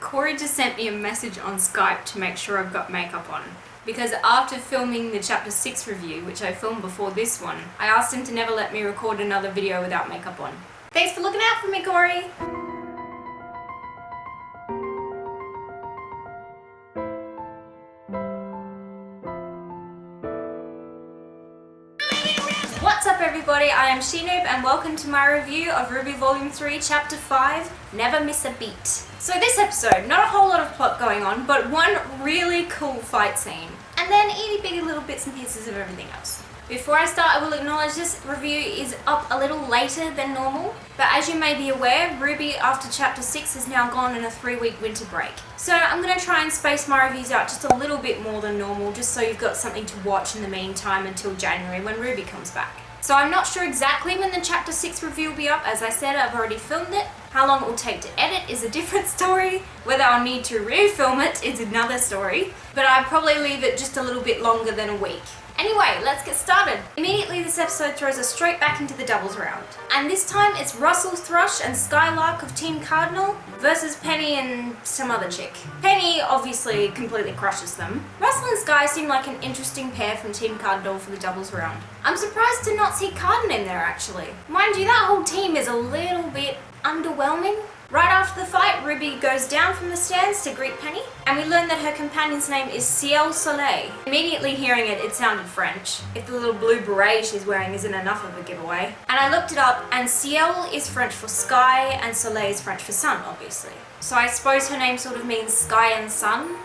Corey just sent me a message on Skype to make sure I've got makeup on. Because after filming the Chapter 6 review, which I filmed before this one, I asked him to never let me record another video without makeup on. Thanks for looking out for me, Corey! What's up everybody, I am She-Noob and welcome to my review of RWBY Volume 3 Chapter 5, Never Miss a Beat. So this episode, not a whole lot of plot going on, but one really cool fight scene. And then itty bitty little bits and pieces of everything else. Before I start, I will acknowledge this review is up a little later than normal. But as you may be aware, RWBY after Chapter 6 has now gone on a 3-week winter break. So I'm going to try and space my reviews out just a little bit more than normal, just so you've got something to watch in the meantime until January when RWBY comes back. So I'm not sure exactly when the Chapter 6 review will be up. As I said, I've already filmed it. How long it will take to edit is a different story. Whether I'll need to re-film it is another story. But I'd probably leave it just a little bit longer than a week. Anyway, let's get started. Immediately this episode throws us straight back into the doubles round. And this time it's Russell Thrush and Skylark of Team Cardinal versus Penny and some other chick. Penny obviously completely crushes them. Russell and Sky seem like an interesting pair from Team Cardinal for the doubles round. I'm surprised to not see Cardin in there actually. Mind you, that whole team is a little bit underwhelming. Right after the fight, RWBY goes down from the stands to greet Penny, and we learn that her companion's name is Ciel Soleil. Immediately hearing it, it sounded French, if the little blue beret she's wearing isn't enough of a giveaway. And I looked it up, and Ciel is French for sky, and Soleil is French for sun, obviously. So I suppose her name sort of means sky and sun?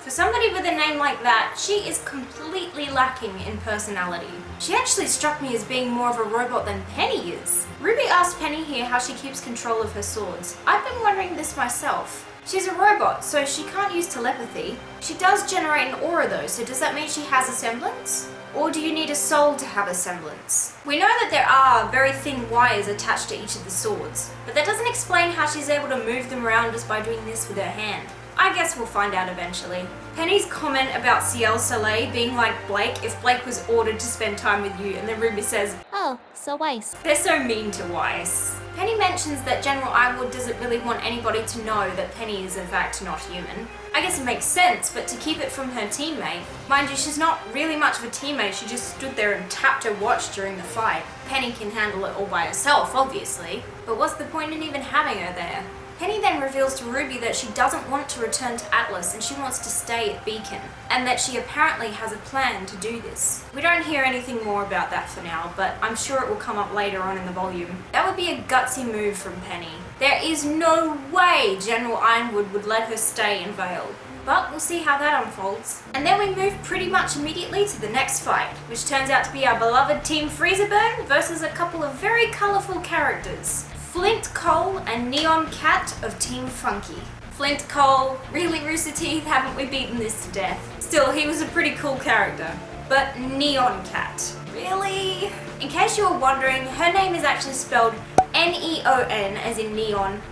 For somebody with a name like that, she is completely lacking in personality. She actually struck me as being more of a robot than Penny is. RWBY asked Penny here how she keeps control of her swords. I've been wondering this myself. She's a robot, so she can't use telepathy. She does generate an aura though, so does that mean she has a semblance? Or do you need a soul to have a semblance? We know that there are very thin wires attached to each of the swords, but that doesn't explain how she's able to move them around just by doing this with her hand. I guess we'll find out eventually. Penny's comment about Ciel Soleil being like Blake if Blake was ordered to spend time with you, and then RWBY says, "Oh, so Weiss." They're so mean to Weiss. Penny mentions that General Ironwood doesn't really want anybody to know that Penny is in fact not human. I guess it makes sense, but to keep it from her teammate. Mind you, she's not really much of a teammate, she just stood there and tapped her watch during the fight. Penny can handle it all by herself, obviously, but what's the point in even having her there? Penny then reveals to RWBY that she doesn't want to return to Atlas and she wants to stay at Beacon, and that she apparently has a plan to do this. We don't hear anything more about that for now, but I'm sure it will come up later on in the volume. That would be a gutsy move from Penny. There is no way General Ironwood would let her stay in Vale. But we'll see how that unfolds. And then we move pretty much immediately to the next fight, which turns out to be our beloved Team Freezerburn versus a couple of very colourful characters. Flint Cole and Neon Cat of Team Funky. Flint Cole, really Rooster Teeth, haven't we beaten this to death? Still, he was a pretty cool character. But Neon Cat, really? In case you were wondering, her name is actually spelled N-E-O-N as in neon,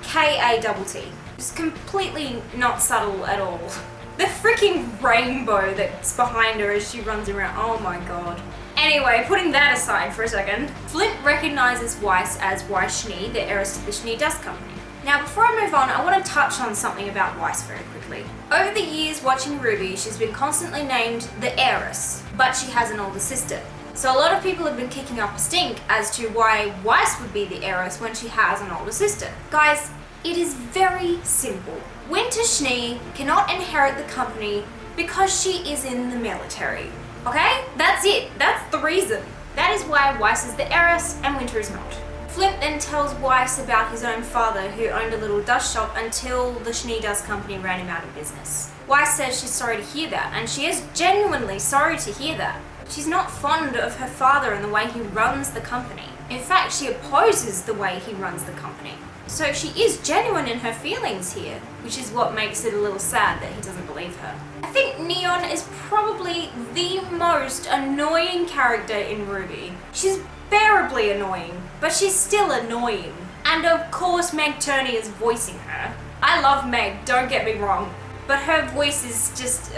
K-A-T-T. Just completely not subtle at all. The freaking rainbow that's behind her as she runs around, oh my god. Anyway, putting that aside for a second, Flint recognizes Weiss as Weiss Schnee, the heiress to the Schnee Dust Company. Now before I move on, I want to touch on something about Weiss very quickly. Over the years watching RWBY, she's been constantly named the heiress, but she has an older sister. So a lot of people have been kicking up a stink as to why Weiss would be the heiress when she has an older sister. Guys, it is very simple. Winter Schnee cannot inherit the company because she is in the military. Okay? That's it. That's the reason. That is why Weiss is the heiress and Winter is not. Flint then tells Weiss about his own father who owned a little dust shop until the Schnee Dust Company ran him out of business. Weiss says she's sorry to hear that, and she is genuinely sorry to hear that. She's not fond of her father and the way he runs the company. In fact, she opposes the way he runs the company. So she is genuine in her feelings here, which is what makes it a little sad that he doesn't believe her. I think Neon is probably the most annoying character in RWBY. She's bearably annoying, but she's still annoying. And of course Meg Turney is voicing her. I love Meg, don't get me wrong, but her voice is just,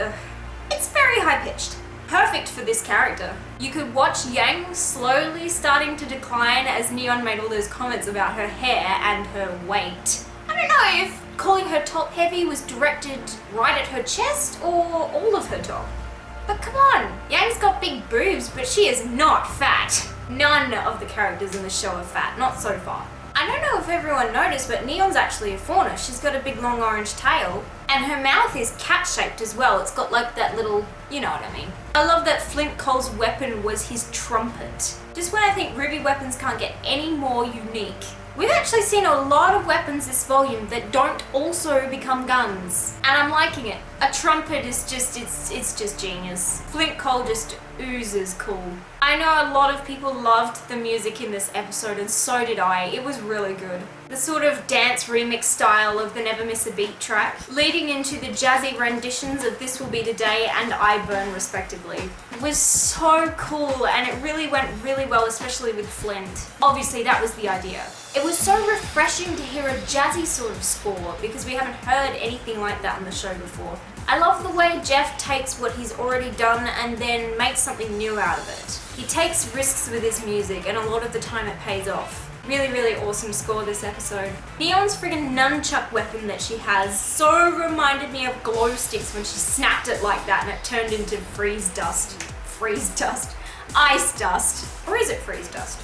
it's very high-pitched. Perfect for this character. You could watch Yang slowly starting to decline as Neon made all those comments about her hair and her weight. I don't know if calling her top heavy was directed right at her chest or all of her top? But come on, Yang's got big boobs, but she is not fat. None of the characters in the show are fat, not so far. I don't know if everyone noticed, but Neon's actually a fauna. She's got a big long orange tail, and her mouth is cat-shaped as well. It's got like that little, you know what I mean. I love that Flint Cole's weapon was his trumpet. Just when I think RWBY weapons can't get any more unique. We've actually seen a lot of weapons this volume that don't also become guns, and I'm liking it. A trumpet is just, it's just genius. Flint Cole just oozes cool. I know a lot of people loved the music in this episode, and so did I. It was really good. The sort of dance remix style of the Never Miss a Beat track, leading into the jazzy renditions of This Will Be Today and I Burn respectively, was so cool, and it really went really well, especially with Flint. Obviously that was the idea. It was so refreshing to hear a jazzy sort of score because we haven't heard anything like that in the show before. I love the way Jeff takes what he's already done and then makes something new out of it. He takes risks with his music, and a lot of the time it pays off. Really, really awesome score this episode. Neon's friggin' nunchuck weapon that she has so reminded me of glow sticks when she snapped it like that and it turned into freeze dust. Freeze dust. Ice dust. Or is it freeze dust?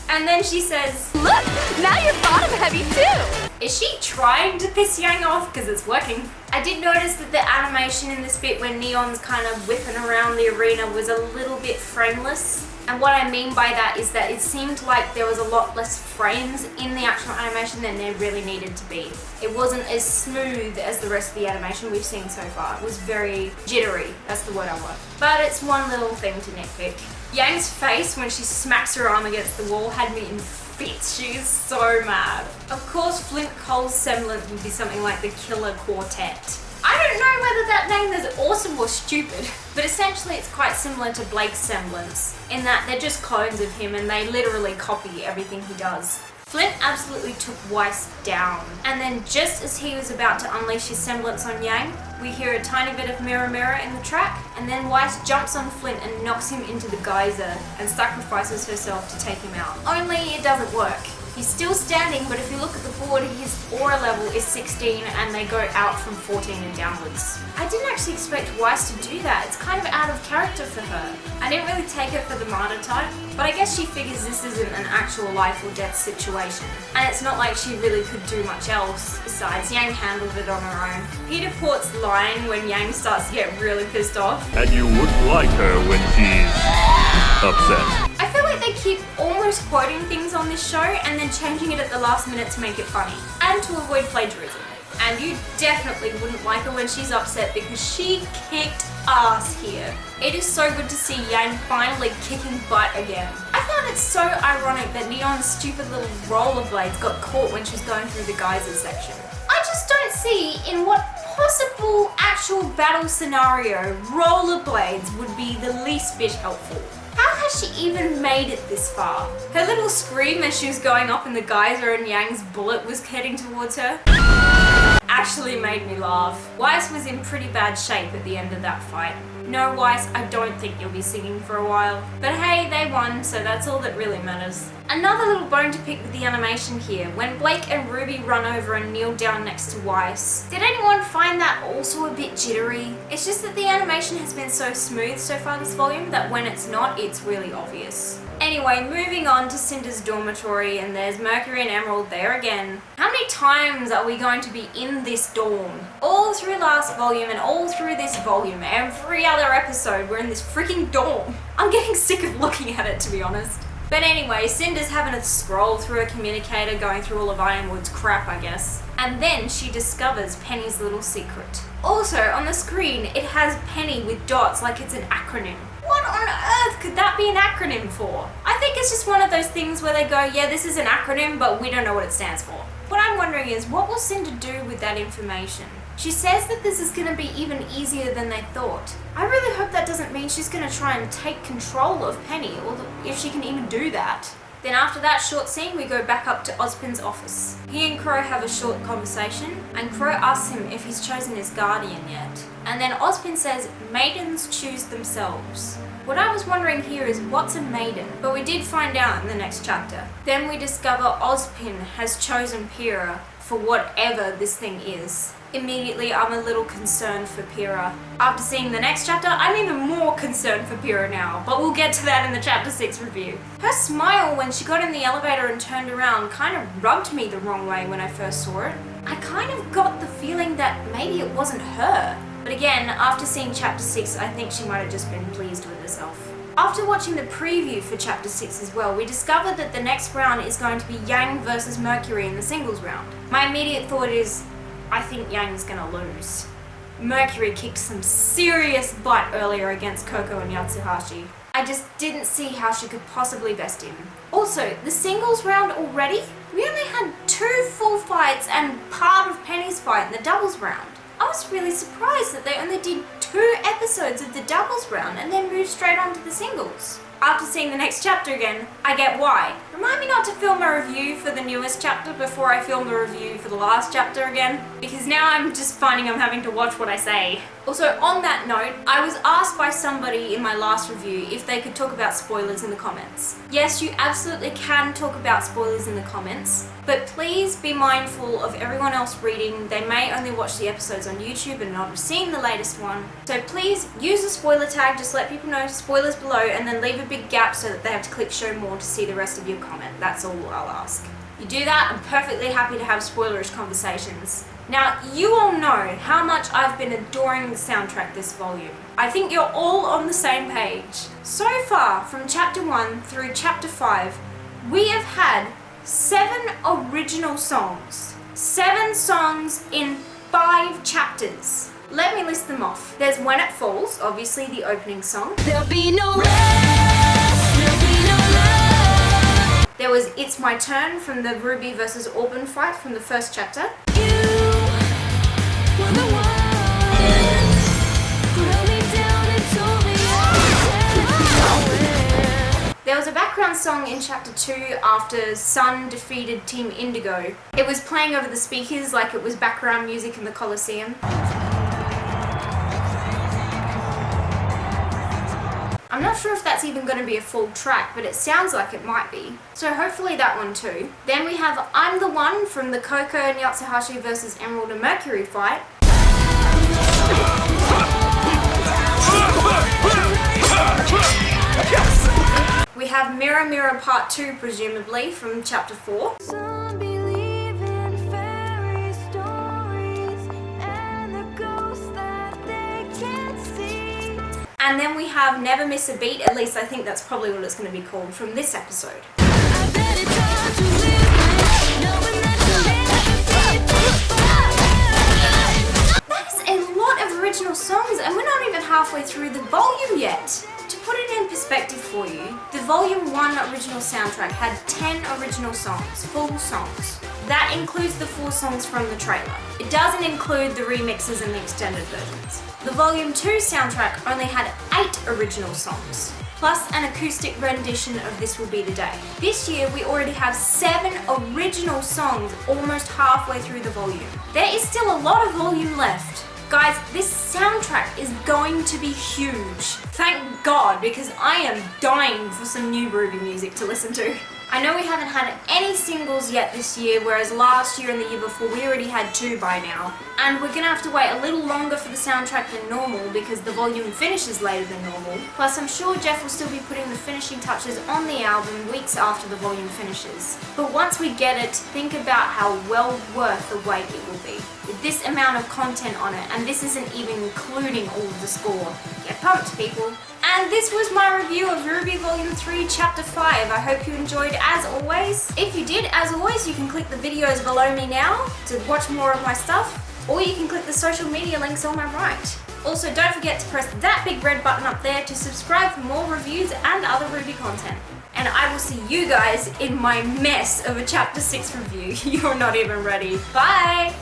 And then she says, "Look, now you're bottom heavy too!" Is she trying to piss Yang off? Because it's working. I did notice that the animation in this bit when Neon's kind of whipping around the arena was a little bit frameless. And what I mean by that is that it seemed like there was a lot less frames in the actual animation than there really needed to be. It wasn't as smooth as the rest of the animation we've seen so far. It was very jittery, that's the word I want. But it's one little thing to nitpick. Yang's face when she smacks her arm against the wall had me in fits. She is so mad. Of course, Flint Cole's semblance would be something like the Killer Quartet. I don't know whether that name is awesome or stupid, but essentially it's quite similar to Blake's semblance in that they're just clones of him and they literally copy everything he does. Flint absolutely took Weiss down, and then just as he was about to unleash his semblance on Yang, we hear a tiny bit of mirror mirror in the track, and then Weiss jumps on Flint and knocks him into the geyser and sacrifices herself to take him out. Only it doesn't work. He's still standing, but if you look at the board, his aura level is 16 and they go out from 14 and downwards. I didn't actually expect Weiss to do that. It's kind of out of character for her. I didn't really take her for the martyr type, but I guess she figures this isn't an actual life or death situation. And it's not like she really could do much else. Besides, Yang handled it on her own. Peter Port's line when Yang starts to get really pissed off. And you wouldn't like her when she's upset. I feel like they keep almost quoting things on this show and then changing it at the last minute to make it funny and to avoid plagiarism. And you definitely wouldn't like her when she's upset because she kicked ass here. It is so good to see Yang finally kicking butt again. I found it so ironic that Neon's stupid little rollerblades got caught when she was going through the geyser section. I just don't see in what possible actual battle scenario rollerblades would be the least bit helpful. How has she even made it this far? Her little scream as she was going up in the geyser and Yang's bullet was heading towards her actually made me laugh. Weiss was in pretty bad shape at the end of that fight. No, Weiss, I don't think you'll be singing for a while. But hey, they won, so that's all that really matters. Another little bone to pick with the animation here, when Blake and RWBY run over and kneel down next to Weiss. Did anyone find that also a bit jittery? It's just that the animation has been so smooth so far this volume that when it's not, it's really obvious. Anyway, moving on to Cinder's dormitory, and there's Mercury and Emerald there again. How many times are we going to be in this dorm? All through last volume and all through this volume, every other episode we're in this freaking dorm. I'm getting sick of looking at it, to be honest. But anyway, Cinder's having a scroll through a communicator going through all of Ironwood's crap, I guess. And then she discovers Penny's little secret. Also, on the screen, it has Penny with dots like it's an acronym. What on earth could that be an acronym for? I think it's just one of those things where they go, yeah, this is an acronym, but we don't know what it stands for. What I'm wondering is, what will Cinder do with that information? She says that this is going to be even easier than they thought. I really hope that doesn't mean she's going to try and take control of Penny, or if she can even do that. Then after that short scene, we go back up to Ozpin's office. He and Crow have a short conversation, and Crow asks him if he's chosen his guardian yet. And then Ozpin says, maidens choose themselves. What I was wondering here is, what's a maiden? But we did find out in the next chapter. Then we discover Ozpin has chosen Pyrrha for whatever this thing is. Immediately, I'm a little concerned for Pyrrha. After seeing the next chapter, I'm even more concerned for Pyrrha now, but we'll get to that in the chapter 6 review. Her smile when she got in the elevator and turned around kind of rubbed me the wrong way when I first saw it. I kind of got the feeling that maybe it wasn't her. But again, after seeing chapter 6, I think she might have just been pleased with herself. After watching the preview for chapter 6 as well, we discovered that the next round is going to be Yang versus Mercury in the singles round. My immediate thought is, I think Yang's gonna lose. Mercury kicked some serious butt earlier against Coco and Yatsuhashi. I just didn't see how she could possibly best him. Also, the singles round already? We only had 2 full fights and part of Penny's fight in the doubles round. I was really surprised that they only did 2 episodes of the doubles round and then moved straight on to the singles. After seeing the next chapter again, I get why. Remind me not to film a review for the newest chapter before I film the review for the last chapter again, because now I'm just finding I'm having to watch what I say. Also, on that note, I was asked by somebody in my last review if they could talk about spoilers in the comments. Yes, you absolutely can talk about spoilers in the comments, but please be mindful of everyone else reading. They may only watch the episodes on YouTube and not have seen the latest one. So please use the spoiler tag, just let people know spoilers below, and then leave a big gap so that they have to click show more to see the rest of your comment. That's all I'll ask. You do that, I'm perfectly happy to have spoilerish conversations. Now, you all know how much I've been adoring the soundtrack this volume. I think you're all on the same page. So far, from chapter 1 through chapter 5, we have had 7 original songs. 7 songs in 5 chapters. Let me list them off. There's When It Falls, obviously the opening song. There'll be no rest, there'll be no love. There was It's My Turn from the Ruby versus Auburn fight from the first chapter. You were the one who held me down and told me I was There was a background song in chapter 2 after Sun defeated Team Indigo. It was playing over the speakers like it was background music in the Colosseum. I'm not sure if that's even going to be a full track, but it sounds like it might be. So hopefully that one too. Then we have I'm the One from the Coco and Yatsuhashi versus Emerald and Mercury fight. We have Mirror Mirror Part 2 presumably from chapter 4. Some believe in fairy stories and the ghosts that they can't see. And then we have Never Miss a Beat, at least I think that's probably what it's going to be called, from this episode. I bet it's hard to live with knowing that That is a lot of original songs, and we're not even halfway through the volume yet. To put it in perspective for you, the Volume 1 original soundtrack had 10 original songs, full songs. That includes the 4 songs from the trailer. It doesn't include the remixes and the extended versions. The Volume 2 soundtrack only had 8 original songs, plus an acoustic rendition of This Will Be the Day. This year we already have 7 original songs almost halfway through the volume. There is still a lot of volume left. Guys, this soundtrack is going to be huge. Thank God, because I am dying for some new Ruby music to listen to. I know we haven't had any singles yet this year, whereas last year and the year before we already had 2 by now. And we're gonna have to wait a little longer for the soundtrack than normal because the volume finishes later than normal. Plus I'm sure Jeff will still be putting the finishing touches on the album weeks after the volume finishes. But once we get it, think about how well worth the wait it will be. With this amount of content on it, and this isn't even including all of the score. Get pumped, people. And this was my review of Ruby Volume 3 Chapter 5. I hope you enjoyed as always. If you did, as always, you can click the videos below me now to watch more of my stuff, or you can click the social media links on my right. Also, don't forget to press that big red button up there to subscribe for more reviews and other Ruby content. And I will see you guys in my mess of a Chapter 6 review. You're not even ready. Bye!